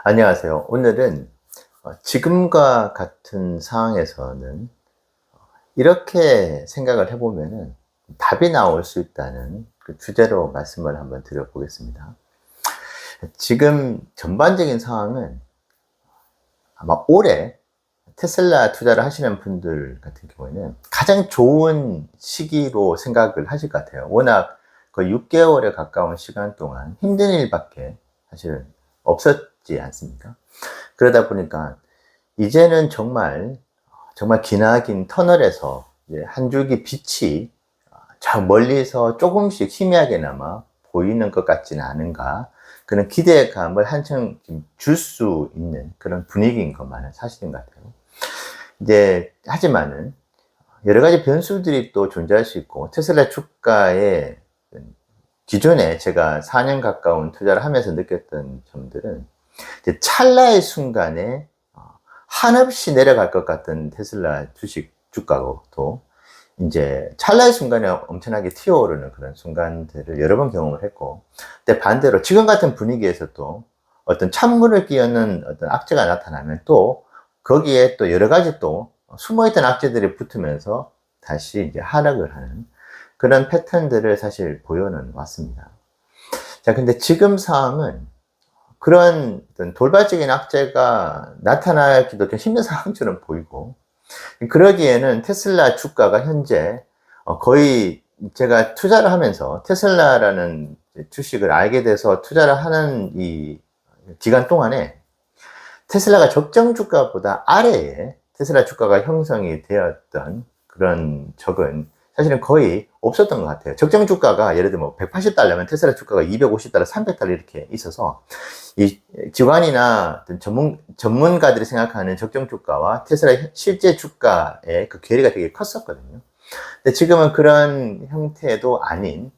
안녕하세요. 오늘은 지금과 같은 상황에서는 이렇게 생각을 해보면은 답이 나올 수 있다는 그 주제로 말씀을 한번 드려보겠습니다. 지금 전반적인 상황은 아마 올해 테슬라 투자를 하시는 분들 같은 경우에는 가장 좋은 시기로 생각을 하실 것 같아요. 워낙 거의 6개월에 가까운 시간 동안 힘든 일밖에 사실은 없었지 않습니까? 그러다 보니까 이제는 정말 기나긴 터널에서 이제 한 줄기 빛이 저 멀리서 조금씩 희미하게나마 보이는 것 같지는 않은가, 그런 기대감을 한층 줄 수 있는 그런 분위기인 것만은 사실인 것 같아요. 이제 하지만은 여러 가지 변수들이 또 존재할 수 있고, 테슬라 주가의 기존에 제가 4년 가까운 투자를 하면서 느꼈던 점들은 이제 찰나의 순간에 한없이 내려갈 것 같은 테슬라 주식 주가도 이제 찰나의 순간에 엄청나게 튀어오르는 그런 순간들을 여러 번 경험을 했고, 근데 반대로 지금 같은 분위기에서 또 어떤 찬물을 끼얹는 어떤 악재가 나타나면 또 거기에 또 여러 가지 또 숨어있던 악재들이 붙으면서 다시 이제 하락을 하는 그런 패턴들을 사실 보여는 왔습니다. 자, 근데 지금 상황은 그런 어떤 돌발적인 악재가 나타나기도 좀 힘든 상황처럼 보이고, 그러기에는 테슬라 주가가 현재 거의 제가 투자를 하면서 테슬라라는 주식을 알게 돼서 투자를 하는 이 기간 동안에 테슬라가 적정 주가보다 아래에 테슬라 주가가 형성이 되었던 그런 적은 사실은 거의 없었던 것 같아요. 적정 주가가 예를 들면 180달러면 테슬라 주가가 250달러, 300달러 이렇게 있어서 이 기관이나 전문가들이 생각하는 적정 주가와 테슬라 실제 주가의 그 괴리가 되게 컸었거든요. 근데 지금은 그런 형태도 아닌,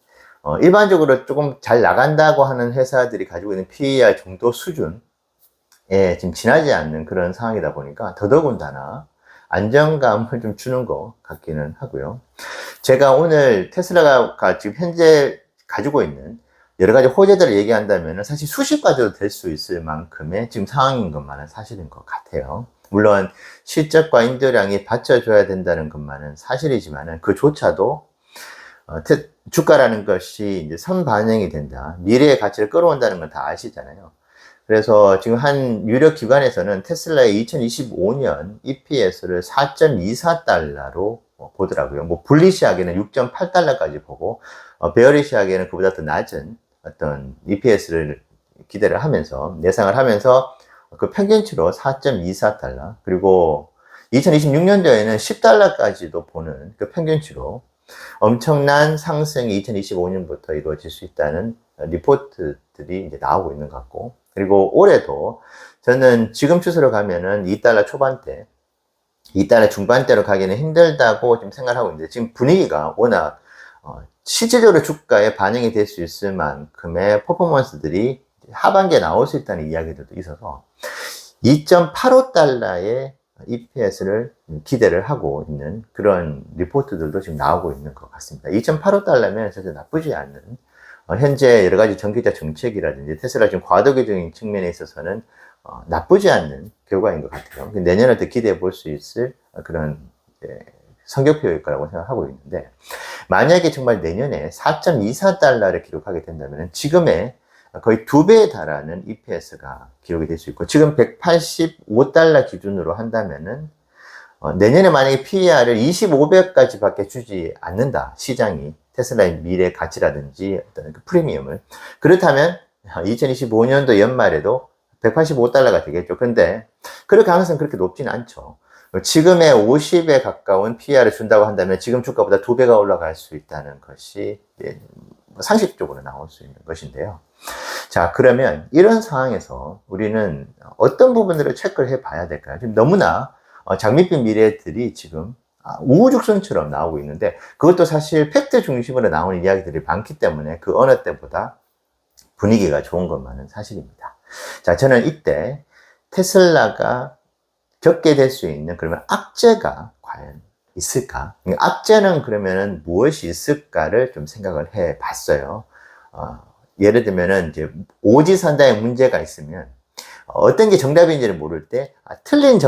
일반적으로 조금 잘 나간다고 하는 회사들이 가지고 있는 PER 정도 수준에 지금 지나지 않는 그런 상황이다 보니까 더더군다나 안정감을 좀 주는 것 같기는 하고요. 제가 오늘 테슬라가 지금 현재 가지고 있는 여러 가지 호재들을 얘기한다면 사실 수십 가지도 될 수 있을 만큼의 지금 상황인 것만은 사실인 것 같아요. 물론 실적과 인도량이 받쳐줘야 된다는 것만은 사실이지만은 그조차도 주가라는 것이 이제 선반영이 된다, 미래의 가치를 끌어온다는 건 다 아시잖아요. 그래서 지금 한 유력 기관에서는 테슬라의 2025년 EPS를 4.24달러로 보더라고요. 뭐 불리시하게는 6.8달러까지 보고, 베어리시하게는 그보다 더 낮은 어떤 EPS를 기대를 하면서 예상을 하면서 그 평균치로 4.24달러, 그리고 2026년도에는 10달러까지도 보는 그 평균치로 엄청난 상승이 2025년부터 이루어질 수 있다는 리포트들이 이제 나오고 있는 것 같고, 그리고 올해도 저는 지금 추세로 가면은 2달러 초반대, 2달러 중반대로 가기는 힘들다고 지금 생각하고 있는데, 지금 분위기가 워낙 실질적으로 주가에 반영이 될 수 있을 만큼의 퍼포먼스들이 하반기에 나올 수 있다는 이야기들도 있어서 2.85달러의 EPS를 기대를 하고 있는 그런 리포트들도 지금 나오고 있는 것 같습니다. 2.85달러면 사실 나쁘지 않은, 현재 여러 가지 전기차 정책이라든지 테슬라 지금 과도기적인 측면에 있어서는 나쁘지 않는 결과인 것 같아요. 내년을 더 기대해 볼 수 있을 그런 성적표일 거라고 생각하고 있는데, 만약에 정말 내년에 4.24달러를 기록하게 된다면 지금의 거의 2배에 달하는 EPS가 기록이 될 수 있고, 지금 185달러 기준으로 한다면은 내년에 만약에 PER을 25배까지 밖에 주지 않는다, 시장이 테슬라의 미래 가치라든지 어떤 그 프리미엄을, 그렇다면 2025년도 연말에도 185달러가 되겠죠. 근데 그럴 가능성은 그렇게 높지는 않죠. 지금의 50에 가까운 PER을 준다고 한다면 지금 주가보다 2배가 올라갈 수 있다는 것이 상식적으로 나올 수 있는 것인데요. 자, 그러면 이런 상황에서 우리는 어떤 부분들을 체크를 해 봐야 될까요? 지금 너무나 장밋빛 미래들이 지금 우후죽순처럼 나오고 있는데, 그것도 사실 팩트 중심으로 나오는 이야기들이 많기 때문에 그 어느 때보다 분위기가 좋은 것만은 사실입니다. 자, 저는 이때 테슬라가 겪게 될 수 있는 그러면 악재가 과연 있을까? 악재는 그러면은 무엇이 있을까를 좀 생각을 해 봤어요. 예를 들면은 이제 오지선다에 문제가 있으면 어떤 게 정답인지를 모를 때 틀린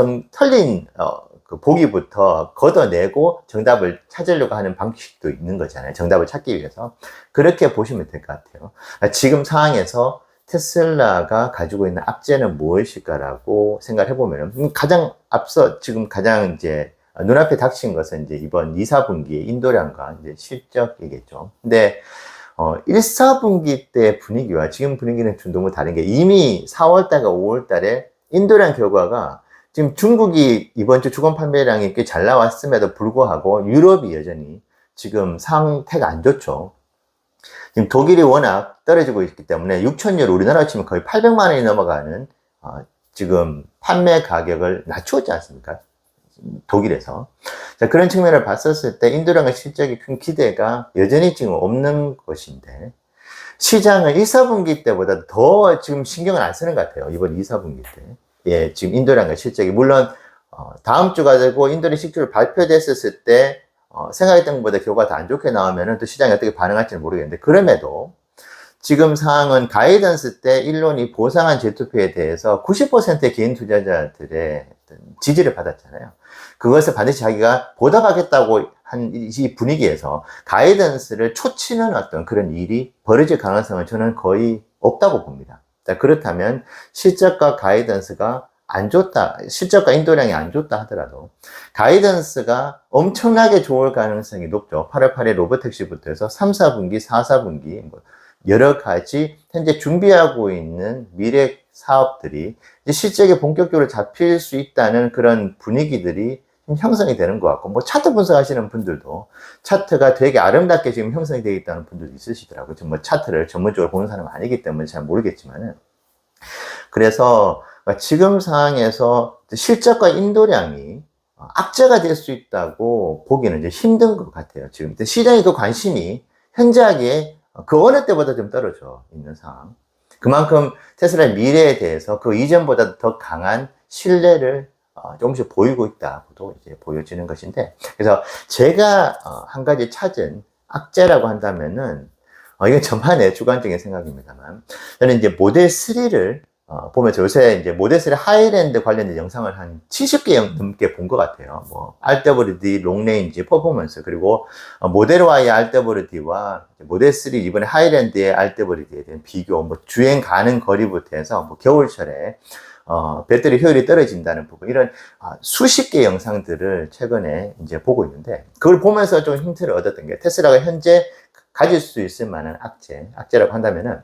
그 보기부터 걷어내고 정답을 찾으려고 하는 방식도 있는 거잖아요. 정답을 찾기 위해서. 그렇게 보시면 될 것 같아요. 지금 상황에서 테슬라가 가지고 있는 악재는 무엇일까라고 생각을 해보면, 가장 앞서 지금 가장 이제 눈앞에 닥친 것은 이제 이번 2, 4분기의 인도량과 이제 실적이겠죠. 근데 1, 4분기 때 분위기와 지금 분위기는 좀 너무 다른 게, 이미 4월달과 5월달에 인도량 결과가 지금 중국이 이번 주 주간 판매량이 꽤 잘 나왔음에도 불구하고 유럽이 여전히 지금 상태가 안 좋죠. 지금 독일이 워낙 떨어지고 있기 때문에 6,000유로, 우리나라 치면 거의 800만 원이 넘어가는 지금 판매 가격을 낮추었지 않습니까? 독일에서. 자, 그런 측면을 봤었을 때 인도량의 실적이 큰 기대가 여전히 지금 없는 것인데, 시장은 1, 4분기 때보다 더 지금 신경을 안 쓰는 것 같아요. 이번 2, 4분기 때. 예, 지금 인도량의 실적이. 물론, 다음 주가 되고 인도량 실적이 발표됐었을 때, 생각했던 것보다 결과가 더 안 좋게 나오면은 또 시장이 어떻게 반응할지는 모르겠는데, 그럼에도 지금 상황은 가이던스 때 일론이 보상한 제투표에 대해서 90%의 개인 투자자들의 지지를 받았잖아요. 그것을 반드시 자기가 보답하겠다고 한 이 분위기에서 가이던스를 초치는 어떤 그런 일이 벌어질 가능성은 저는 거의 없다고 봅니다. 자, 그렇다면 실적과 가이던스가 안 좋다, 실적과 인도량이 안 좋다 하더라도 가이던스가 엄청나게 좋을 가능성이 높죠. 8월 8일 로보택시부터 해서 3, 4분기, 4, 4분기 뭐 여러 가지 현재 준비하고 있는 미래 사업들이 이제 실적에 본격적으로 잡힐 수 있다는 그런 분위기들이 형성이 되는 것 같고, 뭐 차트 분석하시는 분들도 차트가 되게 아름답게 지금 형성이 되어 있다는 분들도 있으시더라고요. 지금 뭐 차트를 전문적으로 보는 사람은 아니기 때문에 잘 모르겠지만은. 그래서 지금 상황에서 실적과 인도량이 악재가 될 수 있다고 보기는 이제 힘든 것 같아요. 지금 시장의 그 관심이 현저하게 그 어느 때보다 좀 떨어져 있는 상황. 그만큼 테슬라의 미래에 대해서 그 이전보다 더 강한 신뢰를 조금씩 보이고 있다고도 이제 보여지는 것인데, 그래서 제가 한 가지 찾은 악재라고 한다면은, 이건 저만의 주관적인 생각입니다만, 저는 이제 모델 3를 보면서 요새 이제 모델 3 하이랜드 관련된 영상을 한 70개 넘게 본 것 같아요. 뭐 RWD, 롱레인지, 퍼포먼스, 그리고 모델 Y의 RWD와 모델 3 이번에 하이랜드의 RWD에 대한 비교, 뭐 주행 가는 거리부터 해서 뭐 겨울철에 배터리 효율이 떨어진다는 부분, 이런 수십 개 영상들을 최근에 이제 보고 있는데, 그걸 보면서 좀 힌트를 얻었던 게, 테슬라가 현재 가질 수 있을 만한 악재라고 한다면은,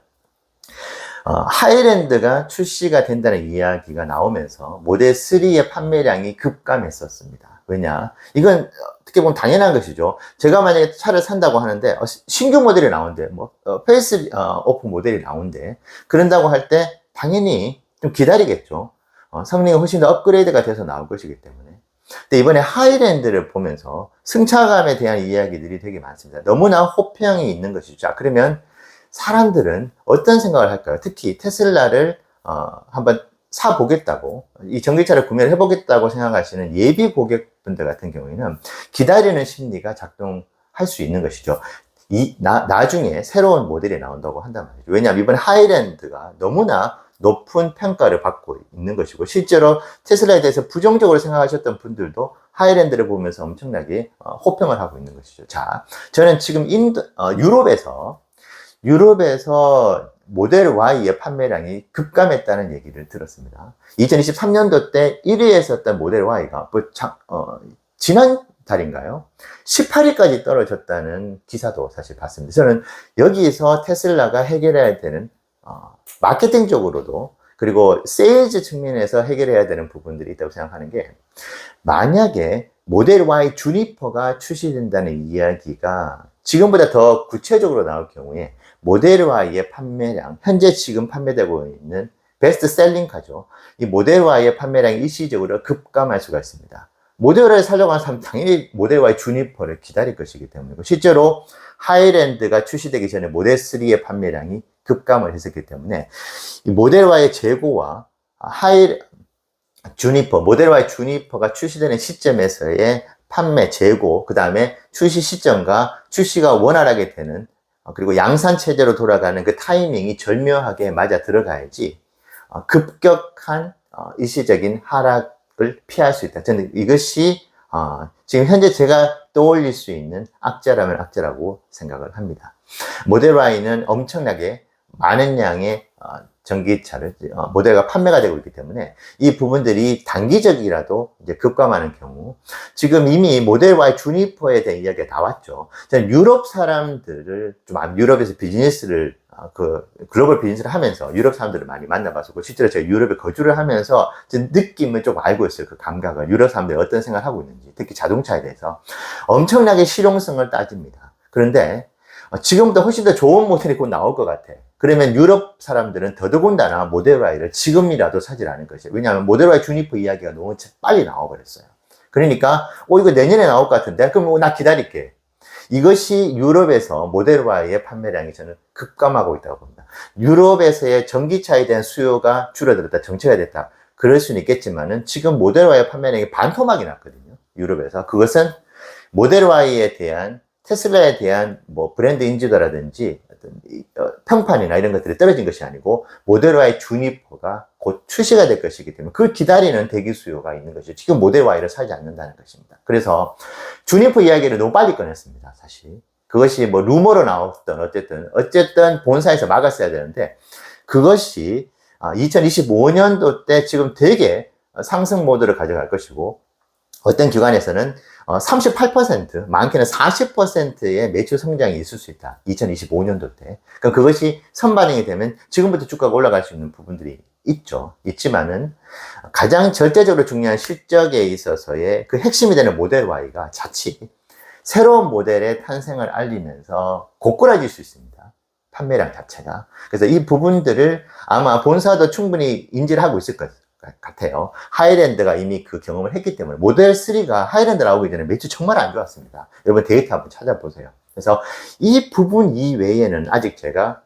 하이랜드가 출시가 된다는 이야기가 나오면서 모델 3의 판매량이 급감했었습니다. 왜냐? 이건 어떻게 보면 당연한 것이죠. 제가 만약에 차를 산다고 하는데, 신규 모델이 나온대, 뭐, 페이스 오프 모델이 나온대. 그런다고 할 때, 당연히 좀 기다리겠죠. 성능이 훨씬 더 업그레이드가 돼서 나올 것이기 때문에. 근데 이번에 하이랜드를 보면서 승차감에 대한 이야기들이 되게 많습니다. 너무나 호평이 있는 것이죠. 자, 그러면 사람들은 어떤 생각을 할까요? 특히 테슬라를 한번 사보겠다고, 이 전기차를 구매를 해보겠다고 생각하시는 예비 고객분들 같은 경우에는 기다리는 심리가 작동할 수 있는 것이죠. 나중에 새로운 모델이 나온다고 한단 말이죠. 왜냐하면 이번 하이랜드가 너무나 높은 평가를 받고 있는 것이고, 실제로 테슬라에 대해서 부정적으로 생각하셨던 분들도 하이랜드를 보면서 엄청나게 호평을 하고 있는 것이죠. 자, 저는 지금 유럽에서 모델 Y의 판매량이 급감했다는 얘기를 들었습니다. 2023년도 때 1위에 있었던 모델 Y가 지난 달인가요? 18위까지 떨어졌다는 기사도 사실 봤습니다. 저는 여기서 테슬라가 해결해야 되는 마케팅적으로도, 그리고 세일즈 측면에서 해결해야 되는 부분들이 있다고 생각하는 게, 만약에 모델 Y 주니퍼가 출시된다는 이야기가 지금보다 더 구체적으로 나올 경우에 모델 Y의 판매량, 현재 지금 판매되고 있는 베스트셀링카죠. 이 모델 Y의 판매량이 일시적으로 급감할 수가 있습니다. 모델을 살려고 하는 사람은 당연히 모델 Y 주니퍼를 기다릴 것이기 때문이고, 실제로 하이랜드가 출시되기 전에 모델 3의 판매량이 급감을 했었기 때문에, 이 모델 Y의 재고와 모델 Y 주니퍼가 출시되는 시점에서의 판매 재고, 그 다음에 출시 시점과 출시가 원활하게 되는, 그리고 양산 체제로 돌아가는 그 타이밍이 절묘하게 맞아 들어가야지 급격한 일시적인 하락을 피할 수 있다. 저는 이것이 지금 현재 제가 떠올릴 수 있는 악재라면 악재라고 생각을 합니다. 모델 Y는 엄청나게 많은 양의 전기차를 모델가 판매가 되고 있기 때문에 이 부분들이 단기적이라도 이제 급감하는 경우, 지금 이미 모델 Y 주니퍼에 대한 이야기가 나왔죠. 저는 유럽 사람들을 유럽에서 비즈니스를 글로벌 비즈니스를 하면서 유럽 사람들을 많이 만나봐서 실제로 제가 유럽에 거주를 하면서 느낌을 좀 알고 있어요. 그 감각을. 유럽 사람들이 어떤 생각을 하고 있는지, 특히 자동차에 대해서 엄청나게 실용성을 따집니다. 그런데 지금보다 훨씬 더 좋은 모델이 곧 나올 것 같아. 그러면 유럽 사람들은 더더군다나 모델 Y를 지금이라도 사질 않을 것이에요. 왜냐하면 모델 Y 주니퍼 이야기가 너무 빨리 나와버렸어요. 그러니까 이거 내년에 나올 것 같은데 그럼 나 기다릴게. 이것이 유럽에서 모델 Y의 판매량이 저는 급감하고 있다고 봅니다. 유럽에서의 전기차에 대한 수요가 줄어들었다, 정체가 됐다, 그럴 수는 있겠지만은 지금 모델 Y의 판매량이 반토막이 났거든요. 유럽에서. 그것은 모델 Y에 대한, 테슬라에 대한 브랜드 인지도라든지 평판이나 이런 것들이 떨어진 것이 아니고 모델 Y 주니퍼가 곧 출시가 될 것이기 때문에 그걸 기다리는 대기 수요가 있는 것이죠. 지금 모델 Y를 사지 않는다는 것입니다. 그래서 주니퍼 이야기를 너무 빨리 꺼냈습니다. 사실 그것이 루머로 나왔던 어쨌든 본사에서 막았어야 되는데, 그것이 2025년도 때 지금 되게 상승 모드를 가져갈 것이고, 어떤 기관에서는 38%, 많게는 40%의 매출 성장이 있을 수 있다. 2025년도 때. 그럼 그것이 선반영이 되면 지금부터 주가가 올라갈 수 있는 부분들이 있지만은 가장 절대적으로 중요한 실적에 있어서의 그 핵심이 되는 모델 Y가 자칫 새로운 모델의 탄생을 알리면서 고꾸라질 수 있습니다. 판매량 자체가. 그래서 이 부분들을 아마 본사도 충분히 인지를 하고 있을 것 같아요. 하이랜드가 이미 그 경험을 했기 때문에. 모델 3가 하이랜드 나오기 전에 매출 정말 안 좋았습니다. 여러분 데이터 한번 찾아보세요. 그래서 이 부분 이외에는 아직 제가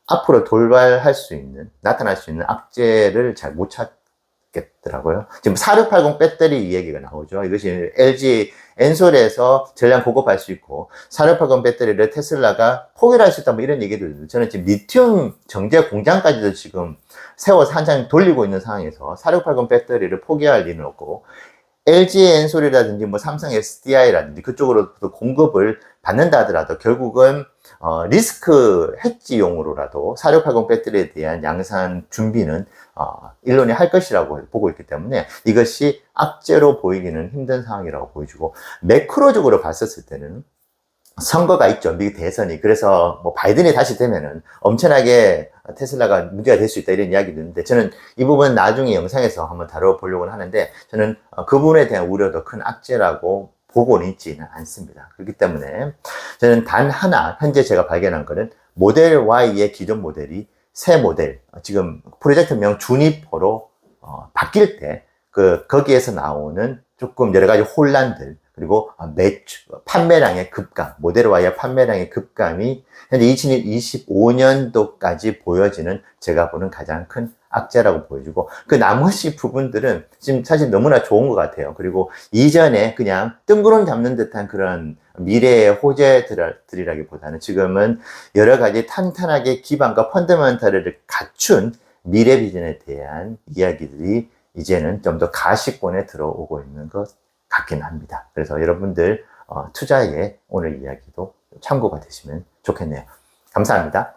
앞으로 돌발할 수 있는, 나타날 수 있는 악재를 잘 못 찾겠더라고요. 지금 4680 배터리 얘기가 나오죠. 이것이 LG 엔솔에서 전량 공급할 수 있고 4680 배터리를 테슬라가 포기할 수 있다, 이런 얘기들. 저는 지금 리튬 정제 공장까지도 지금 세워서 한창 돌리고 있는 상황에서 4680 배터리를 포기할 리는 없고, LG 엔솔이라든지 삼성 SDI라든지 그쪽으로도 공급을 받는다 하더라도 결국은 리스크 해지용으로라도 4680 배터리에 대한 양산 준비는 일론이 할 것이라고 보고 있기 때문에 이것이 악재로 보이기는 힘든 상황이라고 보여지고, 매크로적으로 봤었을 때는 선거가 있죠. 미국 대선이. 그래서 바이든이 다시 되면은 엄청나게 테슬라가 문제가 될 수 있다, 이런 이야기도 있는데, 저는 이 부분은 나중에 영상에서 한번 다뤄보려고 하는데, 저는 그 부분에 대한 우려도 큰 악재라고 보고는 있지는 않습니다. 그렇기 때문에 저는 단 하나, 현재 제가 발견한 거는 모델 Y의 기존 모델이 새 모델, 지금 프로젝트명 주니퍼로 바뀔 때 거기에서 나오는 조금 여러 가지 혼란들, 그리고 판매량의 급감, 모델 Y의 판매량의 급감이 현재 2025년도까지 보여지는 제가 보는 가장 큰 악재라고 보여지고, 그 나머지 부분들은 지금 사실 너무나 좋은 것 같아요. 그리고 이전에 그냥 뜬구름 잡는 듯한 그런 미래의 호재들이라기보다는 지금은 여러 가지 탄탄하게 기반과 펀더멘털을 갖춘 미래 비전에 대한 이야기들이 이제는 좀 더 가시권에 들어오고 있는 것 같긴 합니다. 그래서 여러분들 투자에 오늘 이야기도 참고가 되시면 좋겠네요. 감사합니다.